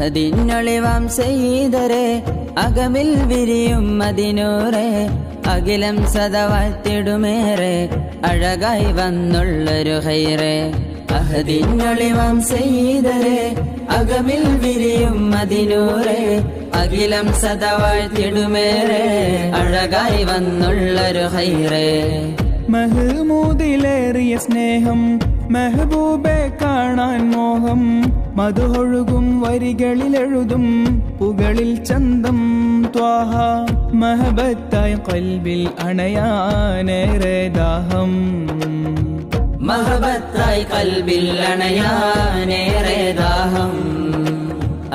അഹദിനൊളിവാം സയ്യിദരെ അകമിൽ വിരിയും മദിനൂറെ അഖിലം സദവാഴ്ത്തിടുമേറെ അഴകായി വന്നുള്ളൊരു ഹൈറേ അഹദിനൊളിവാം സയ്യിദരെ അകമിൽ വിരിയും മദിനൂറെ അഖിലം സദവാഴ്ത്തിടുമേറെ അഴകായി വന്നുള്ളൊരു ഹൈറേ മഹ്മൂദിലേറിയ സ്നേഹം മെഹബൂബെ കാണാൻ മോഹം മധുഹൊഴുകും വരികളിലെഴുതും പുകളിൽ ചന്തം ത്വാഹ മഹബത്തായി ഖൽബിൽ അണയാനേറെ ദാഹം മഹബത്തായി ഖൽബിൽ അണയാനേറെ ദാഹം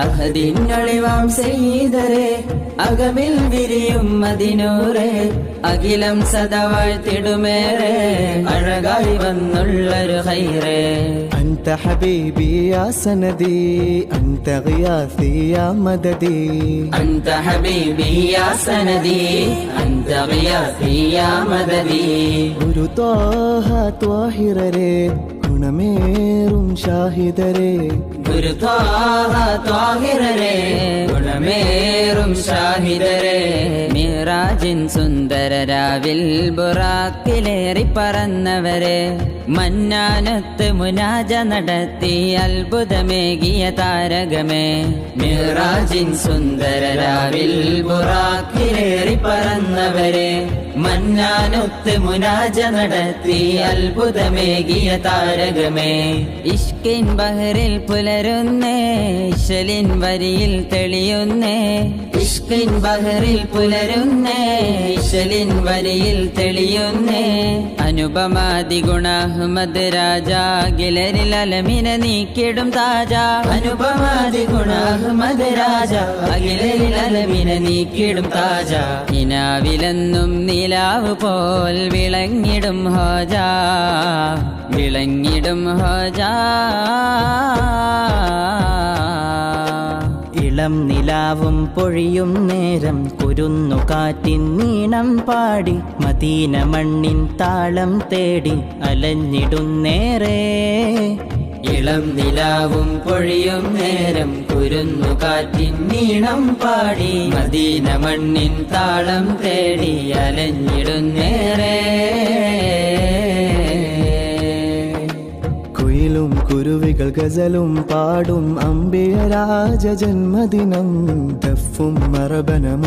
അഹദിനൊളിവാം സയ്യിദരെ അകമിൽ വിരിയും മദിനൂറെ അഖിലം സദവാഴ്ത്തിടുമേറെ അഴകായി വന്നുള്ളൊരു ഹൈറേ أنت حبيبي يا سندي أنت غياثي يا مددي أنت حبيبي يا سندي أنت غياثي يا مددي ഒരു ത്വാഹ ത്വാഹിറരെ ഗുണമേറും ഷാഹിദരെ ഗുരുത്വാഹ ത്വാഹിറരെ ഗുണമേറും ഷാഹിദരെ മിറാജിൻ സുന്ദരരാവിൽ ബുറാക്കിലേറി പറന്നവരെ മന്നാനത്ത് മുനാജ നടത്തി അത്ഭുതമേകിയ താരകമേ മിറാജിൻ സുന്ദരരാവിൽ ബുറാക്കിലേറി പറന്നവരെ മന്നാനത്ത് മുനാജ നടത്തി അത്ഭുതമേകിയ താരകമേ ഇഷ്കിൻ ബഹറിൽ പുലരുന്നേ ഇശലിൻ വരിയിൽ തെളിയുന്നേ ഇഷ്കിൻ ബഹറിൽ പുലരുന്നേ ഇശലിൻ വരിയിൽ തെളിയുന്നേ അനുപമാതി ഗുണ അഹ്മദ് രാജ ഗിലരിൽ അലമിനെ നീക്കിടും താജ അനുപമാതി ഗുണ അഹ്മദ് രാജ ഗിലരിൽ അലമിനെ നീക്കിടും താജ ഇനാവിലെന്നും നിലാവ് പോൽ വിളങ്ങിടും ഹോജ വിളങ്ങിടും ഹോജ ഇളം നിലാവും പൊഴിയും നേരം കുരുന്നു കാറ്റിൻ നീണം പാടി മദീന മണ്ണിൻ താളം തേടി അലഞ്ഞിടുന്നേറെ ഇളം നിലാവും പൊഴിയും നേരം കുരുന്നു കാറ്റിൻ നീണം പാടി മദീന മണ്ണിൻ താളം തേടി അലഞ്ഞിടുന്നേറെ കുയിലും കുരുവികൾ ഗസലും പാടും അംബിയ രാജ ജന്മദിനം ദഫും മറബനമു